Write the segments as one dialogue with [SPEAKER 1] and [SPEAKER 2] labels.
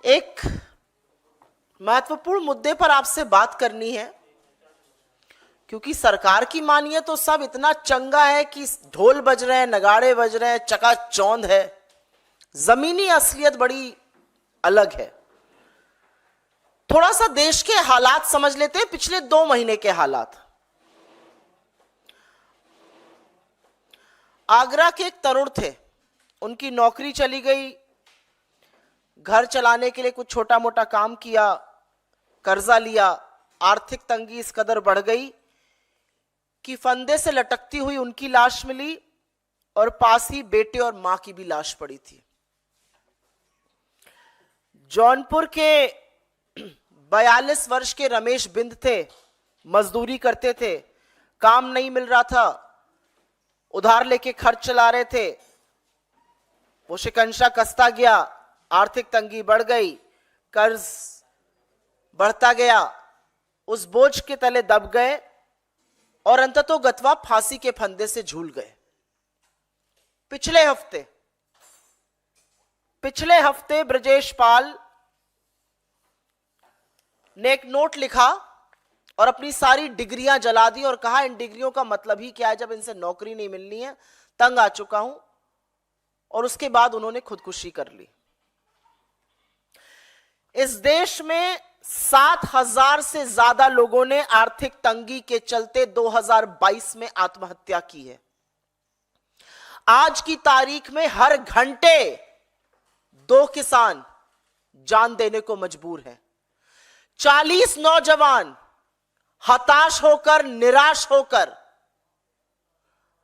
[SPEAKER 1] एक महत्वपूर्ण मुद्दे पर आपसे बात करनी है, क्योंकि सरकार की मानिए तो सब इतना चंगा है कि ढोल बज रहे हैं, नगाड़े बज रहे हैं, चकाचौंध है। जमीनी असलियत बड़ी अलग है। थोड़ा सा देश के हालात समझ लेते हैं, पिछले 2 महीने के हालात। आगरा के एक तरुण थे, उनकी नौकरी चली गई, घर चलाने के लिए कुछ छोटा मोटा काम किया, कर्जा लिया, आर्थिक तंगी इस कदर बढ़ गई कि फंदे से लटकती हुई उनकी लाश मिली और पास ही बेटे और मां की भी लाश पड़ी थी। जौनपुर के 42 वर्ष के रमेश बिंद थे, मजदूरी करते थे, काम नहीं मिल रहा था, उधार लेके खर्च चला रहे थे। वो शिकंजा कसता गया, आर्थिक तंगी बढ़ गई, कर्ज बढ़ता गया, उस बोझ के तले दब गए और अंततः गतवा फांसी के फंदे से झूल गए। पिछले हफ्ते ब्रजेश पाल ने एक नोट लिखा और अपनी सारी डिग्रियां जला दी और कहा इन डिग्रियों का मतलब ही क्या है जब इनसे नौकरी नहीं मिलनी है, तंग आ चुका हूं। और उसके बाद उन्होंने खुदकुशी कर ली। इस देश में 7,000 से ज्यादा लोगों ने आर्थिक तंगी के चलते 2022 में आत्महत्या की है। आज की तारीख में हर घंटे 2 किसान जान देने को मजबूर हैं। 40 नौजवान हताश होकर, निराश होकर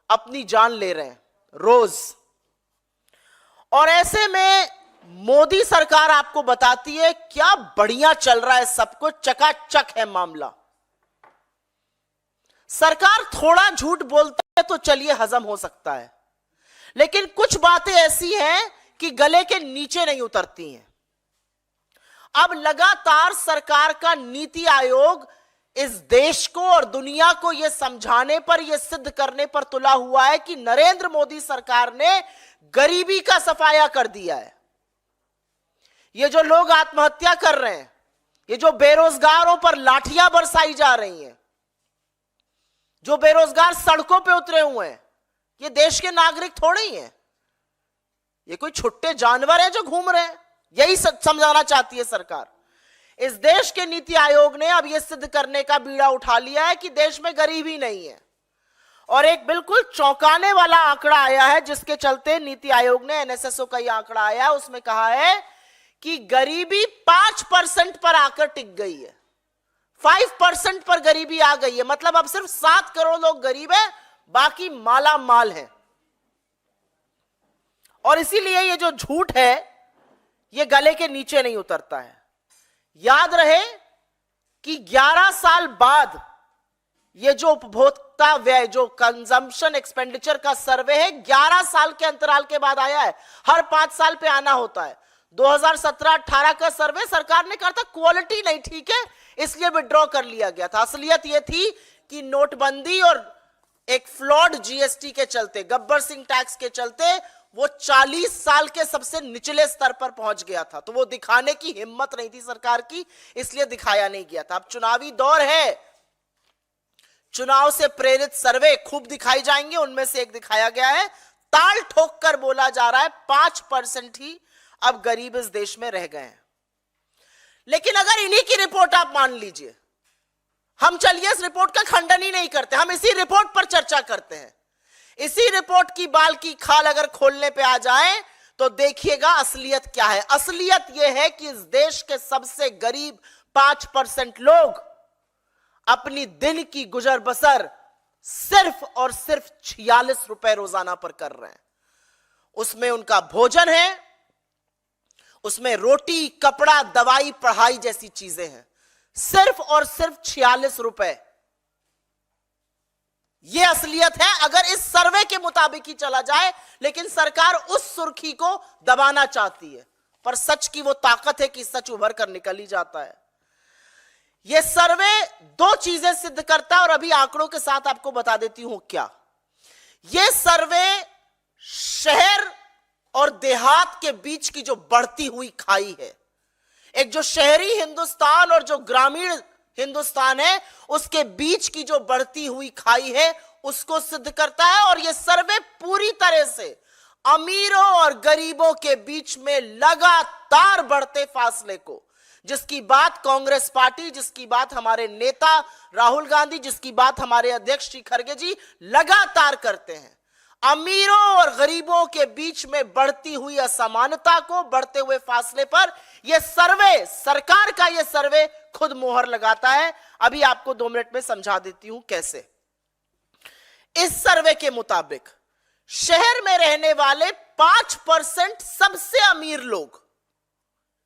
[SPEAKER 1] अपनी जान ले रहे हैं रोज। और ऐसे में मोदी सरकार आपको बताती है क्या बढ़िया चल रहा है, सब कुछ चकाचक है मामला। सरकार थोड़ा झूठ बोलता है तो चलिए हजम हो सकता है, लेकिन कुछ बातें ऐसी हैं कि गले के नीचे नहीं उतरती हैं। अब लगातार सरकार का नीति आयोग इस देश को और दुनिया को यह समझाने पर, यह सिद्ध करने पर तुला हुआ है कि नरेंद्र मोदी सरकार ने गरीबी का सफाया कर दिया है। ये जो लोग आत्महत्या कर रहे हैं, ये जो बेरोजगारों पर लाठियां बरसाई जा रही हैं, जो बेरोजगार सड़कों पे उतरे हुए हैं, ये देश के नागरिक थोड़े ही हैं, ये कोई छुट्टे जानवर हैं जो घूम रहे हैं। यही समझाना चाहती है सरकार। इस देश के नीति आयोग ने अब यह सिद्ध करने का बीड़ा उठा लिया है कि देश में गरीबी नहीं है। और एक बिल्कुल चौंकाने वाला आंकड़ा आया है, जिसके चलते नीति आयोग ने, एनएसएसओ का यह आंकड़ा आया है, उसमें कहा है कि गरीबी 5% पर आकर टिक गई है। 5% पर गरीबी आ गई है, मतलब अब सिर्फ 7 करोड़ लोग गरीब हैं, बाकी माला माल है। और इसीलिए ये जो झूठ है ये गले के नीचे नहीं उतरता है। याद रहे कि 11 साल बाद ये जो उपभोक्ता व्यय, जो कंजम्पशन एक्सपेंडिचर का सर्वे है, 11 साल के अंतराल के बाद आया है। हर 5 साल पे आना होता है। 2017-18 का सर्वे सरकार ने कहा था क्वालिटी नहीं ठीक है, इसलिए विड्रॉ कर लिया गया था। असलियत यह थी कि नोटबंदी और एक फ्लॉड जीएसटी के चलते, गब्बर सिंह टैक्स के चलते वो 40 साल के सबसे निचले स्तर पर पहुंच गया था। तो वो दिखाने की हिम्मत नहीं थी सरकार की, इसलिए दिखाया नहीं गया था। अब चुनावी दौर है, चुनाव से प्रेरित सर्वे खूब दिखाई जाएंगे। उनमें से एक दिखाया गया है, ताल ठोक कर बोला जा रहा है 5% ही अब गरीब इस देश में रह गए हैं। लेकिन अगर इन्हीं की रिपोर्ट आप मान लीजिए, हम चलिए इस रिपोर्ट का खंडन ही नहीं करते, हम इसी रिपोर्ट पर चर्चा करते हैं। इसी रिपोर्ट की बाल की खाल अगर खोलने पे आ जाए तो देखिएगा असलियत क्या है। असलियत यह है कि इस देश के सबसे गरीब 5% लोग अपनी दिन की गुजर बसर सिर्फ और सिर्फ 46 रुपए रोजाना पर कर रहे हैं। उसमें उनका भोजन है, उसमें रोटी, कपड़ा, दवाई, पढ़ाई जैसी चीजें हैं। सिर्फ और सिर्फ 46 रुपए। यह असलियत है अगर इस सर्वे के मुताबिक ही चला जाए। लेकिन सरकार उस सुर्खी को दबाना चाहती है, पर सच की वो ताकत है कि सच उभर कर निकल ही जाता है। यह सर्वे 2 चीजें सिद्ध करता है और अभी आंकड़ों के साथ आपको बता देती हूं क्या। यह सर्वे शहर और देहात के बीच की जो बढ़ती हुई खाई है, एक जो शहरी हिंदुस्तान और जो ग्रामीण हिंदुस्तान है, उसके बीच की जो बढ़ती हुई खाई है, उसको सिद्ध करता है। और यह सर्वे पूरी तरह से अमीरों और गरीबों के बीच में लगातार बढ़ते फासले को, जिसकी बात कांग्रेस पार्टी, जिसकी बात हमारे नेता राहुल गांधी, जिसकी बात हमारे अध्यक्ष श्री खड़गे जी लगातार करते हैं, अमीरों और गरीबों के बीच में बढ़ती हुई असमानता को, बढ़ते हुए फासले पर यह सर्वे, सरकार का यह सर्वे खुद मोहर लगाता है। अभी आपको 2 मिनट में समझा देती हूं कैसे। इस सर्वे के मुताबिक शहर में रहने वाले 5% सबसे अमीर लोग,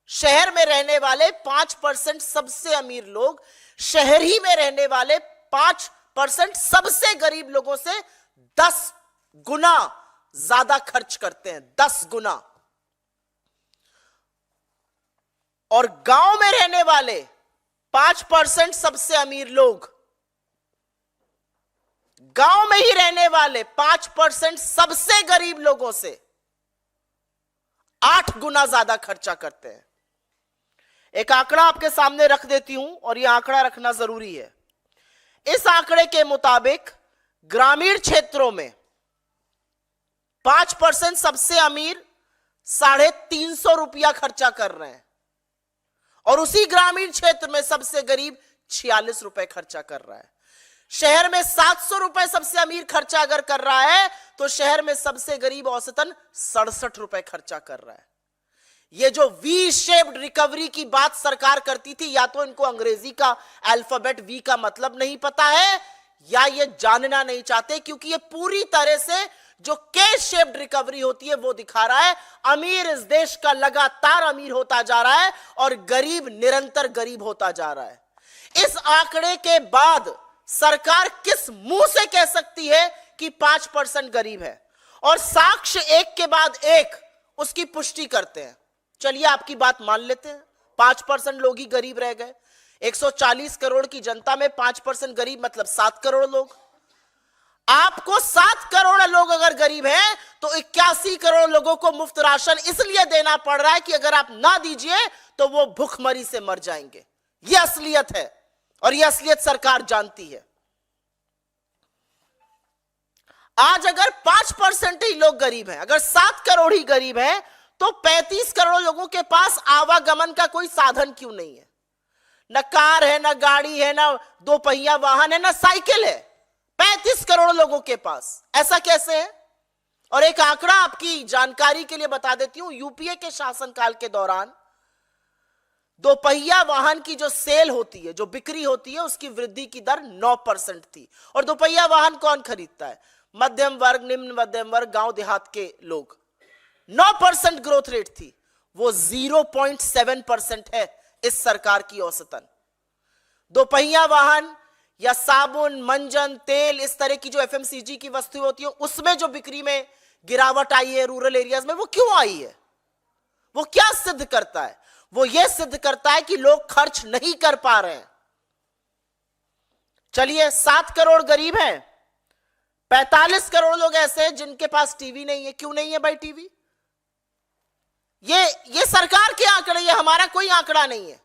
[SPEAKER 1] शहर में रहने वाले 5% सबसे अमीर लोग, शहर ही में रहने वाले 5% सबसे गरीब लोगों से 10 गुना ज्यादा खर्च करते हैं, 10 गुना। और गांव में रहने वाले 5% सबसे अमीर लोग, गांव में ही रहने वाले 5% सबसे गरीब लोगों से 8 गुना ज्यादा खर्चा करते हैं। एक आंकड़ा आपके सामने रख देती हूं और यह आंकड़ा रखना जरूरी है। इस आंकड़े के मुताबिक ग्रामीण क्षेत्रों में 5% सबसे अमीर 350 रुपया खर्चा कर रहे हैं, और उसी ग्रामीण क्षेत्र में सबसे गरीब 46 रुपए खर्चा कर रहा है। शहर में 700 रुपए सबसे अमीर खर्चा अगर कर रहा है, तो शहर में सबसे गरीब औसतन 67 रुपए खर्चा कर रहा है। ये जो वी शेप्ड रिकवरी की बात सरकार करती थी, या तो इनको अंग्रेजी का अल्फाबेट वी का मतलब नहीं पता है, या ये जानना नहीं चाहते, क्योंकि ये पूरी तरह से जो के शेप्ड रिकवरी होती है वो दिखा रहा है। अमीर इस देश का लगातार अमीर होता जा रहा है और गरीब निरंतर गरीब होता जा रहा है। इस आंकड़े के बाद सरकार किस मुंह से कह सकती है कि 5% गरीब है? और साक्ष्य एक के बाद एक उसकी पुष्टि करते हैं। चलिए आपकी बात मान लेते हैं, 5% लोग ही गरीब रह गए। 140 करोड़ की जनता में 5% गरीब मतलब 7 करोड़ लोग। आपको 7 करोड़ लोग अगर गरीब हैं, तो 81 करोड़ लोगों को मुफ्त राशन इसलिए देना पड़ रहा है कि अगर आप ना दीजिए तो वो भूखमरी से मर जाएंगे। यह असलियत है, और यह असलियत सरकार जानती है। आज अगर 5% ही लोग गरीब हैं, अगर 7 करोड़ ही गरीब हैं, तो 35 करोड़ लोगों के पास आवागमन का कोई साधन क्यों नहीं है? न कार है, न गाड़ी है, न 2 पहिया वाहन है, न साइकिल है। 35 करोड़ लोगों के पास ऐसा कैसे है? और एक आंकड़ा आपकी जानकारी के लिए बता देती हूं। यूपीए के शासनकाल के दौरान 2 पहिया वाहन की जो सेल होती है, जो बिक्री होती है, उसकी वृद्धि की दर 9% थी। और 2 पहिया वाहन कौन खरीदता है? मध्यम वर्ग, निम्न मध्यम वर्ग, गांव देहात के लोग। 9% ग्रोथ रेट थी, वो 0.7% है इस सरकार की औसतन। 2 पहिया वाहन या साबुन, मंजन, तेल, इस तरह की जो एफएमसीजी की वस्तुएं होती है, उसमें जो बिक्री में गिरावट आई है रूरल एरियाज में, वो क्यों आई है? वो क्या सिद्ध करता है? वो ये सिद्ध करता है कि लोग खर्च नहीं कर पा रहे हैं। चलिए 7 करोड़ गरीब हैं, 45 करोड़ लोग ऐसे हैं जिनके पास टीवी नहीं है। क्यों नहीं है भाई टीवी? ये सरकार के आंकड़े, ये हमारा कोई आंकड़ा नहीं है।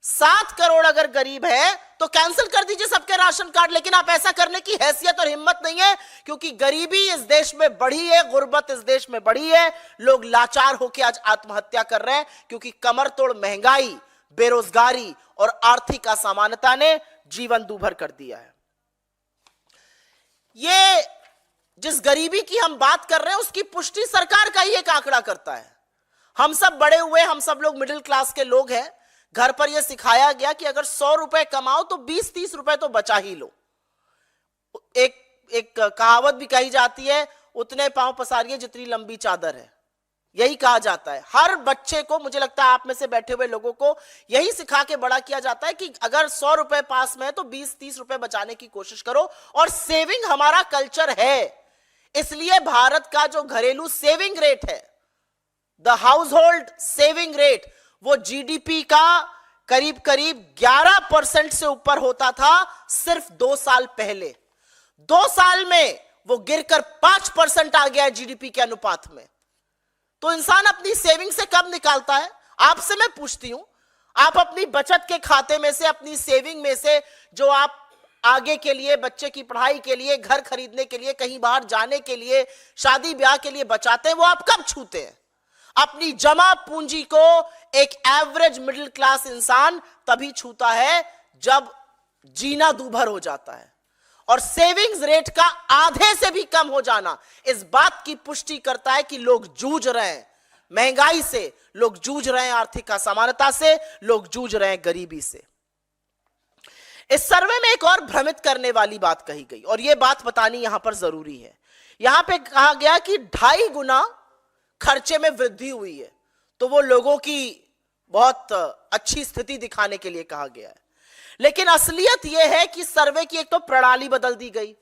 [SPEAKER 1] 7 करोड़ अगर गरीब है तो कैंसिल कर दीजिए सबके राशन कार्ड, लेकिन आप ऐसा करने की हैसियत और हिम्मत नहीं है, क्योंकि गरीबी इस देश में बढ़ी है, गुर्बत इस देश में बढ़ी है। लोग लाचार होकर आज आत्महत्या कर रहे हैं, क्योंकि कमर तोड़ महंगाई, बेरोजगारी और आर्थिक असमानता ने जीवन दूभर कर दिया है। ये जिस गरीबी की हम बात कर रहे हैं, उसकी पुष्टि सरकार का ही एक आंकड़ा करता है। हम सब बड़े हुए, हम सब लोग मिडिल क्लास के लोग हैं। घर पर यह सिखाया गया कि अगर 100 रुपए कमाओ तो 20-30 रुपए तो बचा ही लो। एक कहावत भी कही जाती है, उतने पांव पसारिए जितनी लंबी चादर है। यही कहा जाता है हर बच्चे को। मुझे लगता है आप में से बैठे हुए लोगों को यही सिखा के बड़ा किया जाता है कि अगर 100 रुपए पास में है तो 20-30 रुपए बचाने की कोशिश करो। और सेविंग हमारा कल्चर है, इसलिए भारत का जो घरेलू सेविंग रेट है, द हाउसहोल्ड सेविंग रेट, वो जीडीपी का करीब करीब 11% से ऊपर होता था सिर्फ 2 साल पहले। 2 साल में वो गिरकर 5% आ गया है जीडीपी के अनुपात में। तो इंसान अपनी सेविंग से कब निकालता है? आपसे मैं पूछती हूं, आप अपनी बचत के खाते में से, अपनी सेविंग में से जो आप आगे के लिए, बच्चे की पढ़ाई के लिए, घर खरीदने के लिए, कहीं बाहर जाने के लिए, शादी ब्याह के लिए बचाते हैं, वो आप कब छूते हैं? अपनी जमा पूंजी को एक एवरेज मिडिल क्लास इंसान तभी छूता है जब जीना दूभर हो जाता है। और सेविंग्स रेट का आधे से भी कम हो जाना इस बात की पुष्टि करता है कि लोग जूझ रहे हैं महंगाई से, लोग जूझ रहे हैं आर्थिक असमानता से, लोग जूझ रहे हैं गरीबी से। इस सर्वे में एक और भ्रमित करने वाली बात कही गई और यह बात बतानी यहां पर जरूरी है। यहां पे कहा गया कि 2.5 गुना खर्चे में वृद्धि हुई है, तो वो लोगों की बहुत अच्छी स्थिति दिखाने के लिए कहा गया है। लेकिन असलियत यह है कि सर्वे की एक तो प्रणाली बदल दी गई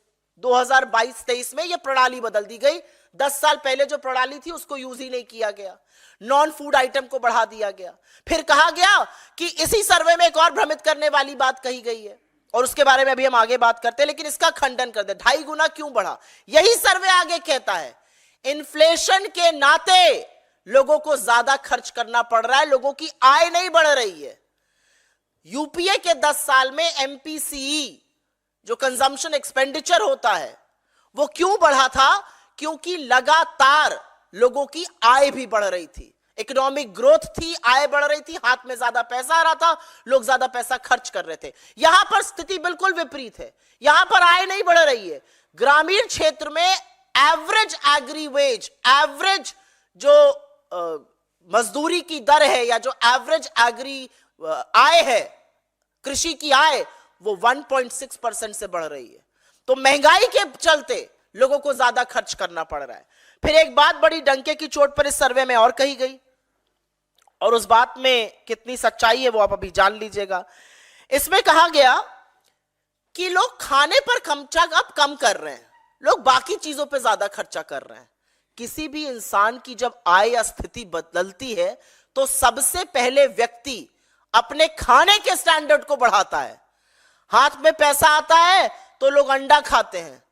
[SPEAKER 1] 2022-23 में, यह प्रणाली बदल दी गई। 10 साल पहले जो प्रणाली थी उसको यूज ही नहीं किया गया, नॉन फूड आइटम को बढ़ा दिया गया। फिर कहा गया कि इसी सर्वे में एक और भ्रमित करने वाली बात कही गई है और उसके बारे में अभी हम आगे बात करते हैं, लेकिन इसका खंडन कर दे। 2.5 गुना क्यों बढ़ा? यही सर्वे आगे कहता है इन्फ्लेशन के नाते लोगों को ज्यादा खर्च करना पड़ रहा है, लोगों की आय नहीं बढ़ रही है। यूपीए के 10 साल में एमपीसीई जो कंजम्पशन एक्सपेंडिचर होता है वो क्यों बढ़ा था? क्योंकि लगातार लोगों की आय भी बढ़ रही थी, इकोनॉमिक ग्रोथ थी, आय बढ़ रही थी, हाथ में ज्यादा पैसा आ रहा था, लोग ज्यादा पैसा खर्च कर रहे थे। यहां पर स्थिति बिल्कुल विपरीत है, यहां पर आय नहीं बढ़ रही है। ग्रामीण क्षेत्र में एवरेज एग्री वेज, एवरेज जो मजदूरी की दर है या जो एवरेज एग्री आय है, कृषि की आय, वो 1.6% से बढ़ रही है। तो महंगाई के चलते लोगों को ज्यादा खर्च करना पड़ रहा है। फिर एक बात बड़ी डंके की चोट पर इस सर्वे में और कही गई और उस बात में कितनी सच्चाई है वो आप अभी जान लीजिएगा। इसमें कहा गया कि लोग खाने पर खर्चा अब कम कर रहे हैं, लोग बाकी चीजों पर ज्यादा खर्चा कर रहे हैं। किसी भी इंसान की जब आय या स्थिति बदलती है तो सबसे पहले व्यक्ति अपने खाने के स्टैंडर्ड को बढ़ाता है। हाथ में पैसा आता है तो लोग अंडा खाते हैं,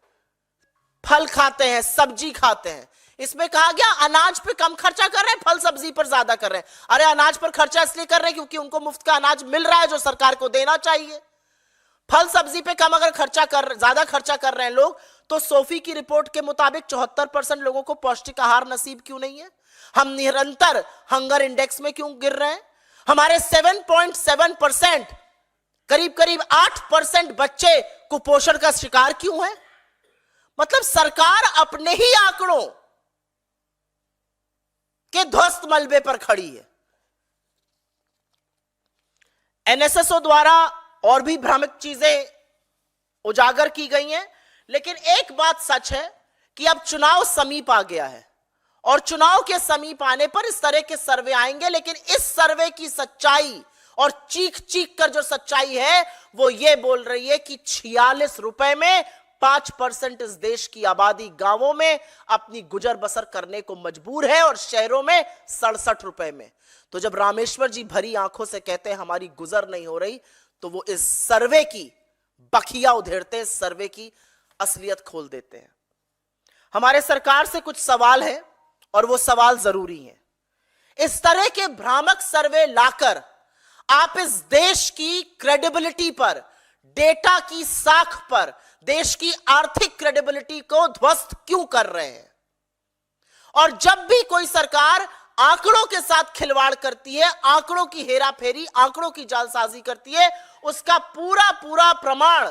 [SPEAKER 1] फल खाते हैं, सब्जी खाते हैं। इसमें कहा गया अनाज पे कम खर्चा कर रहे हैं, फल सब्जी पर ज्यादा कर रहे हैं। अरे अनाज पर खर्चा इसलिए कर रहे हैं क्योंकि उनको मुफ्त का अनाज मिल रहा है जो सरकार को देना चाहिए। फल सब्जी पे कम अगर ज्यादा खर्चा कर रहे हैं लोग, तो सोफी की रिपोर्ट के मुताबिक 74% लोगों को पौष्टिक आहार नसीब क्यों नहीं है? हम निरंतर हंगर इंडेक्स में क्यों गिर रहे हैं? हमारे 7.7%, करीब करीब 8% बच्चे कुपोषण का शिकार क्यों हैं? मतलब सरकार अपने ही आंकड़ों के ध्वस्त मलबे पर खड़ी है। एनएसएसओ द्वारा और भी भ्रामक चीजें उजागर की गई हैं, लेकिन एक बात सच है कि अब चुनाव समीप आ गया है और चुनाव के समीप आने पर इस तरह के सर्वे आएंगे। लेकिन इस सर्वे की सच्चाई और चीख चीख कर जो सच्चाई है वो ये बोल रही है कि 46 रुपए में 5% इस देश की आबादी गांवों में अपनी गुजर बसर करने को मजबूर है और शहरों में 67 रुपए में। तो जब रामेश्वर जी भरी आंखों से कहते हैं हमारी गुजर नहीं हो रही, तो वो इस सर्वे की बखिया उधेड़ते हैं, सर्वे की असलियत खोल देते हैं। हमारे सरकार से कुछ सवाल है और वो सवाल जरूरी है। इस तरह के भ्रामक सर्वे लाकर आप इस देश की क्रेडिबिलिटी पर, डेटा की साख पर देश की आर्थिक क्रेडिबिलिटी को ध्वस्त क्यों कर रहे हैं? और जब भी कोई सरकार आंकड़ों के साथ खिलवाड़ करती है, आंकड़ों की हेराफेरी, आंकड़ों की जालसाजी करती है, उसका पूरा पूरा प्रमाण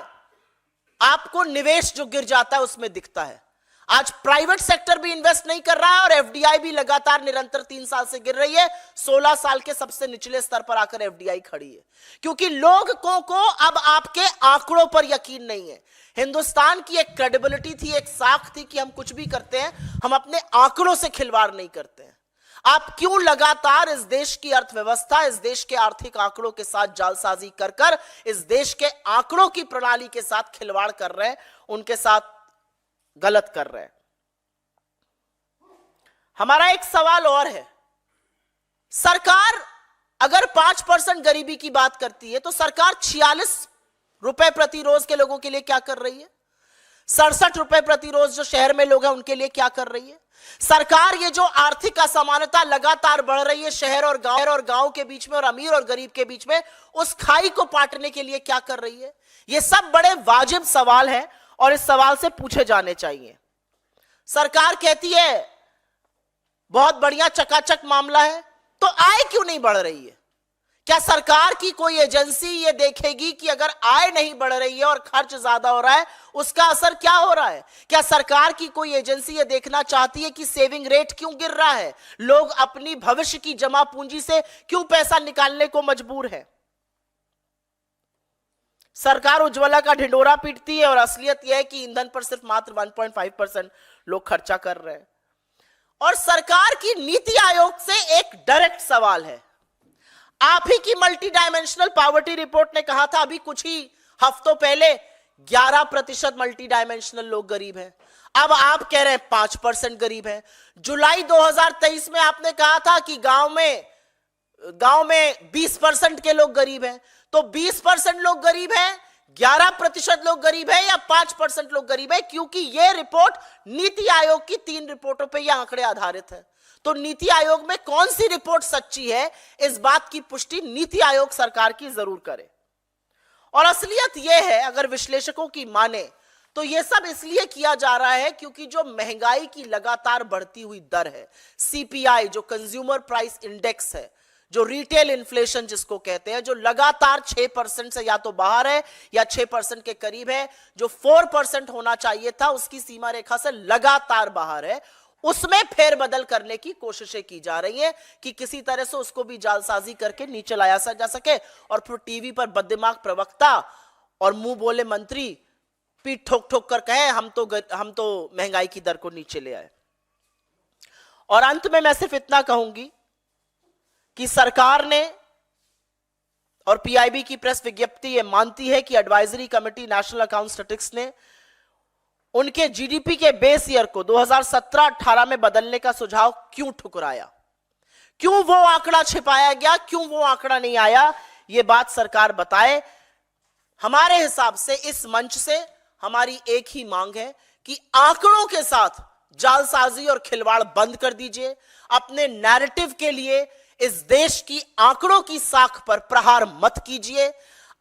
[SPEAKER 1] आपको निवेश जो गिर जाता है उसमें दिखता है। आज प्राइवेट सेक्टर भी इन्वेस्ट नहीं कर रहा है और एफडीआई भी लगातार निरंतर 3 साल से गिर रही है। 16 साल के सबसे निचले स्तर पर आकर एफडीआई खड़ी है, क्योंकि लोगों को अब आपके आंकड़ों पर यकीन नहीं है। हिंदुस्तान की एक क्रेडिबिलिटी थी, एक साख थी कि हम कुछ भी करते हैं, हम अपने आंकड़ों से खिलवाड़ नहीं करते हैं। आप क्यों लगातार इस देश की अर्थव्यवस्था, इस देश के आर्थिक आंकड़ों के साथ जालसाजी कर कर इस देश के आंकड़ों की प्रणाली के साथ खिलवाड़ कर रहे हैं, उनके साथ गलत कर रहे हैं? हमारा एक सवाल और है, सरकार अगर 5% गरीबी की बात करती है तो सरकार 46 रुपए प्रति रोज के लोगों के लिए क्या कर रही है? 67 रुपए प्रतिरोज जो शहर में लोग हैं उनके लिए क्या कर रही है सरकार? ये जो आर्थिक असमानता लगातार बढ़ रही है शहर और गांव के बीच में और अमीर और गरीब के बीच में, उस खाई को पाटने के लिए क्या कर रही है? ये सब बड़े वाजिब सवाल हैं और इस सवाल से पूछे जाने चाहिए। सरकार कहती है बहुत बढ़िया चकाचक मामला है, तो आय क्यों नहीं बढ़ रही है? क्या सरकार की कोई एजेंसी ये देखेगी कि अगर आय नहीं बढ़ रही है और खर्च ज्यादा हो रहा है उसका असर क्या हो रहा है? क्या सरकार की कोई एजेंसी ये देखना चाहती है कि सेविंग रेट क्यों गिर रहा है, लोग अपनी भविष्य की जमा पूंजी से क्यों पैसा निकालने को मजबूर है? सरकार उज्ज्वला का ढिंडोरा पीटती है और असलियत यह है कि ईंधन पर सिर्फ मात्र 1.5% लोग खर्चा कर रहे हैं। और सरकार की नीति आयोग से एक डायरेक्ट सवाल है। आप ही की मल्टी डायमेंशनल पॉवर्टी रिपोर्ट ने कहा था अभी कुछ ही हफ्तों पहले 11% मल्टी डायमेंशनल लोग गरीब हैं। अब आप कह रहे हैं 5% गरीब हैं। जुलाई 2023 में आपने कहा था कि गांव में 20% के लोग गरीब हैं। तो 20% लोग गरीब हैं, 11% लोग गरीब है या 5% लोग गरीब है? क्योंकि यह रिपोर्ट नीति आयोग की 3 रिपोर्टों पर यह आंकड़े आधारित है। तो नीति आयोग में कौन सी रिपोर्ट सच्ची है, इस बात की पुष्टि नीति आयोग सरकार की जरूर करे। और असलियत यह है, अगर विश्लेषकों की माने तो यह सब इसलिए किया जा रहा है क्योंकि जो महंगाई की लगातार बढ़ती हुई दर है, सीपीआई जो कंज्यूमर प्राइस इंडेक्स है, जो रिटेल इन्फ्लेशन जिसको कहते हैं, जो लगातार 6% से या तो बाहर है या 6% के करीब है, जो 4% होना चाहिए था उसकी सीमा रेखा से लगातार बाहर है, उसमें फेरबदल करने की कोशिशें की जा रही हैं कि किसी तरह से उसको भी जालसाजी करके नीचे लाया जा सके और फिर टीवी पर बददिमाग प्रवक्ता और मुंह बोले मंत्री पीठ ठोक ठोक कर कहे हम तो महंगाई की दर को नीचे ले आए। और अंत में मैं सिर्फ इतना कहूंगी कि सरकार ने और पीआईबी की प्रेस विज्ञप्ति ये मानती है कि advisory committee national account statistics ने उनके जीडीपी के बेस ईयर को 2017-18 में बदलने का सुझाव क्यों ठुकराया, क्यों वो आंकड़ा छिपाया गया, क्यों वो आंकड़ा नहीं आया, ये बात सरकार बताए। हमारे हिसाब से इस मंच से हमारी एक ही मांग है कि आंकड़ों के साथ जालसाजी और खिलवाड़ बंद कर दीजिए। अपने नैरेटिव के लिए इस देश की आंकड़ों की साख पर प्रहार मत कीजिए।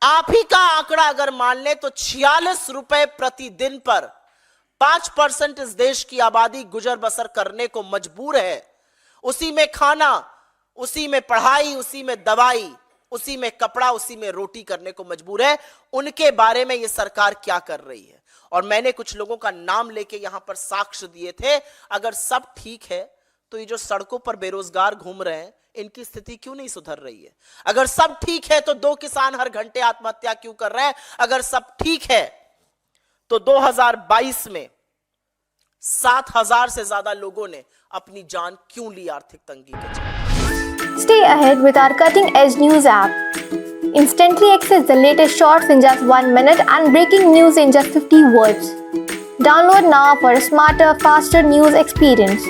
[SPEAKER 1] आप ही का आंकड़ा अगर मान ले तो 46 रुपए प्रतिदिन पर 5% इस देश की आबादी गुजर बसर करने को मजबूर है। उसी में खाना, उसी में पढ़ाई, उसी में दवाई, उसी में कपड़ा, उसी में रोटी करने को मजबूर है। उनके बारे में यह सरकार क्या कर रही है? और मैंने कुछ लोगों का नाम लेके यहां पर साक्ष्य दिए थे। अगर सब ठीक है तो ये जो सड़कों पर बेरोजगार घूम रहे हैं इनकी स्थिति क्यों नहीं सुधर रही है? अगर सब ठीक है तो 2 किसान हर घंटे आत्महत्या क्यों कर रहे हैं? अगर सब ठीक है तो 2022 में 7,000 से ज्यादा लोगों ने अपनी जान क्यों ली आर्थिक तंगी के चलते?
[SPEAKER 2] Stay ahead with our cutting-edge news app. Instantly access the latest shorts in just 1 minute and breaking news in just 50 words. Download now for a smarter, faster news experience.